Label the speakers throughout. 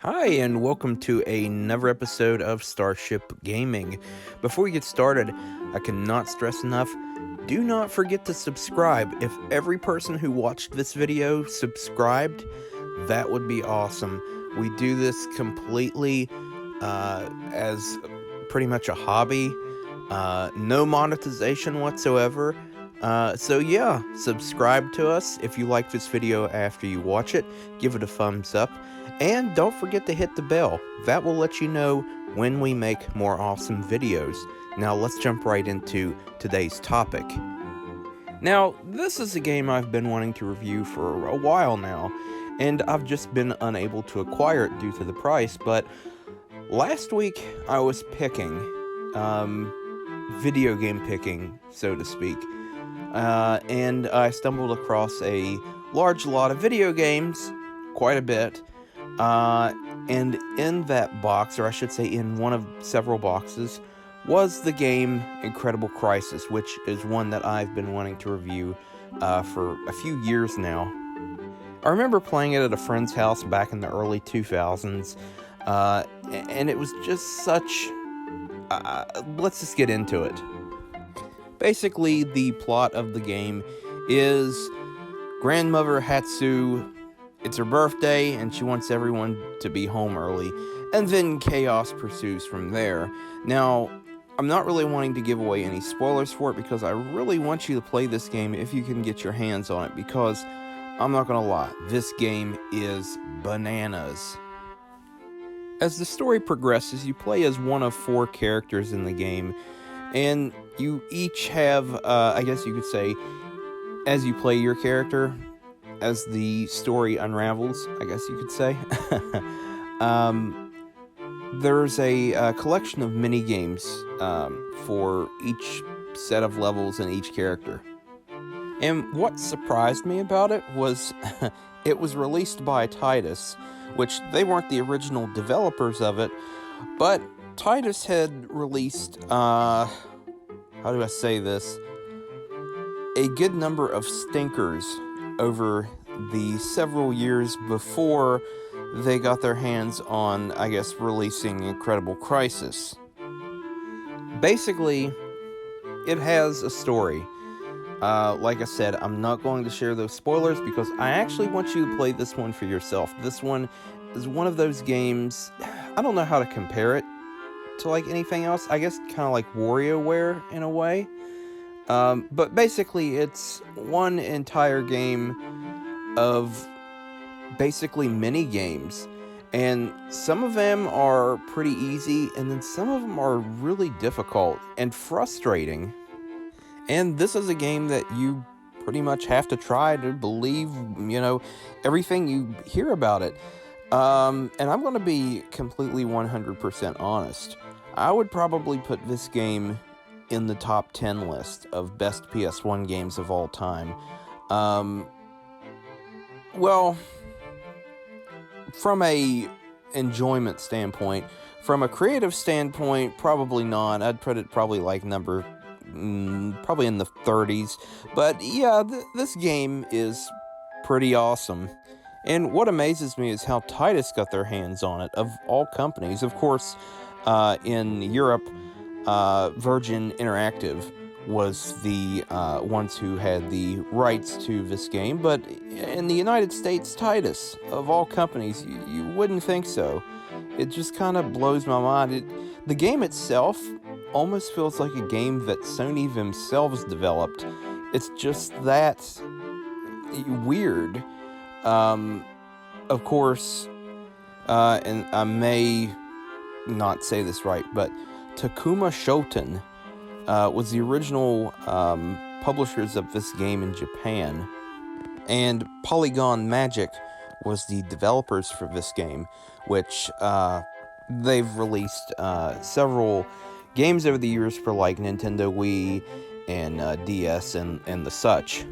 Speaker 1: Hi, and welcome to another episode of Starship Gaming. Before we get started, I cannot stress enough, do not forget to subscribe. If every person who watched this video subscribed, that would be awesome. We do this completely as pretty much a hobby, no monetization whatsoever. So yeah, subscribe to us if you like this video after you watch it. Give it a thumbs up. And don't forget to hit the bell. That will let you know when we make more awesome videos. Now let's jump right into today's topic. Now, this is a game I've been wanting to review for a while now, and I've just been unable to acquire it due to the price, but last week I was picking, video game picking, so to speak, and I stumbled across a large lot of video games, quite a bit. And in that box, or I should say in one of several boxes, was the game Incredible Crisis, which is one that I've been wanting to review for a few years now. I remember playing it at a friend's house back in the early 2000s, and it was just such... let's just get into it. Basically, the plot of the game is grandmother Hatsu... It's her birthday, and she wants everyone to be home early, and then chaos pursues from there. Now, I'm not really wanting to give away any spoilers for it, because I really want you to play this game if you can get your hands on it, because, I'm not gonna lie, this game is bananas. As the story progresses, you play as one of 4 characters in the game, and you each have, I guess you could say, as you play your character, as the story unravels, I guess you could say, there's a collection of mini-games for each set of levels and each character. And what surprised me about it was it was released by Titus, which they weren't the original developers of it, but Titus had released, how do I say this, a good number of stinkers over the several years before they got their hands on, I guess, releasing Incredible Crisis. Basically, it has a story. Like I said, I'm not going to share those spoilers because I actually want you to play this one for yourself. This one is one of those games, I don't know how to compare it to like anything else. I guess kind of like WarioWare in a way. But basically, it's one entire game of basically mini games, and some of them are pretty easy, and then some of them are really difficult and frustrating. And this is a game that you pretty much have to try to believe, everything you hear about it. And I'm going to be completely 100% honest. I would probably put this game in the top 10 list of best PS1 games of all time. Well, from a enjoyment standpoint, from a creative standpoint, probably not. I'd put it probably like probably in the 30s. But yeah, this game is pretty awesome. And what amazes me is how Titus got their hands on it, of all companies. Of course, in Europe, Virgin Interactive was the ones who had the rights to this game, but in the United States, Titus, of all companies, you wouldn't think so. It just kind of blows my mind. The game itself almost feels like a game that Sony themselves developed. It's just that weird. Of course, and I may not say this right, but Takuma Shoten was the original publishers of this game in Japan, and Polygon Magic was the developers for this game, which they've released several games over the years for like Nintendo Wii and DS and the such.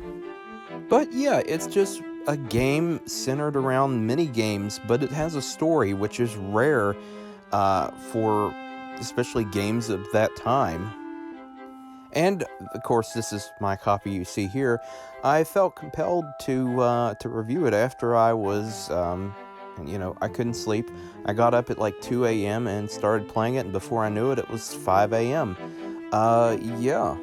Speaker 1: But yeah, it's just a game centered around mini games, but it has a story, which is rare for especially games of that time. And of course, this is my copy you see here. I felt compelled to review it after I was And, I couldn't sleep. I got up at like 2 a.m. and started playing it, and before I knew it, it was 5 a.m. Yeah.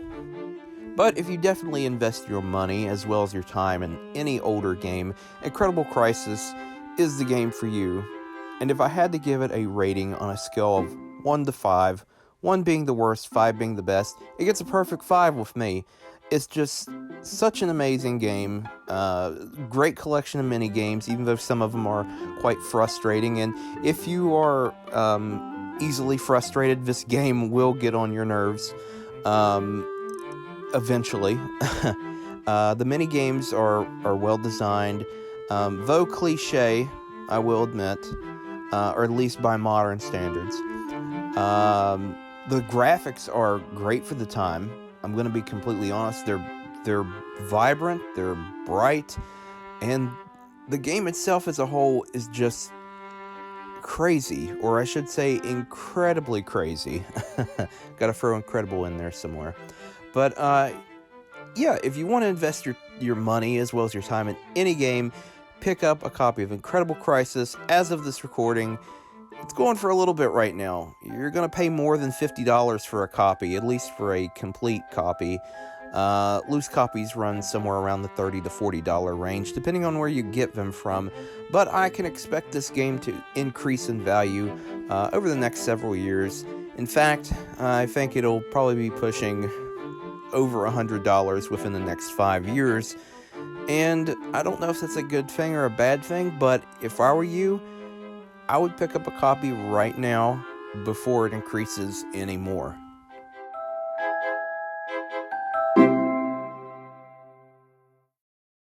Speaker 1: But if you definitely invest your money as well as your time in any older game, Incredible Crisis is the game for you. And if I had to give it a rating on a scale of 1 to 5, 1 being the worst, 5 being the best, it gets a perfect 5 with me. It's just such an amazing game. Great collection of mini games, even though some of them are quite frustrating. And if you are easily frustrated, this game will get on your nerves. Eventually. The mini games are well designed, though cliche, I will admit, or at least by modern standards. The graphics are great for the time. I'm going to be completely honest. They're vibrant, they're bright, and the game itself as a whole is just crazy, or I should say incredibly crazy. Gotta throw incredible in there somewhere. But yeah, if you want to invest your money as well as your time in any game, pick up a copy of Incredible Crisis. As of this recording, it's going for a little bit right now. You're going to pay more than $50 for a copy, at least for a complete copy. Loose copies run somewhere around the $30 to $40 range, depending on where you get them from. But I can expect this game to increase in value over the next several years. In fact, I think it'll probably be pushing over $100 within the next 5 years. And I don't know if that's a good thing or a bad thing, but if I were you, I would pick up a copy right now before it increases anymore.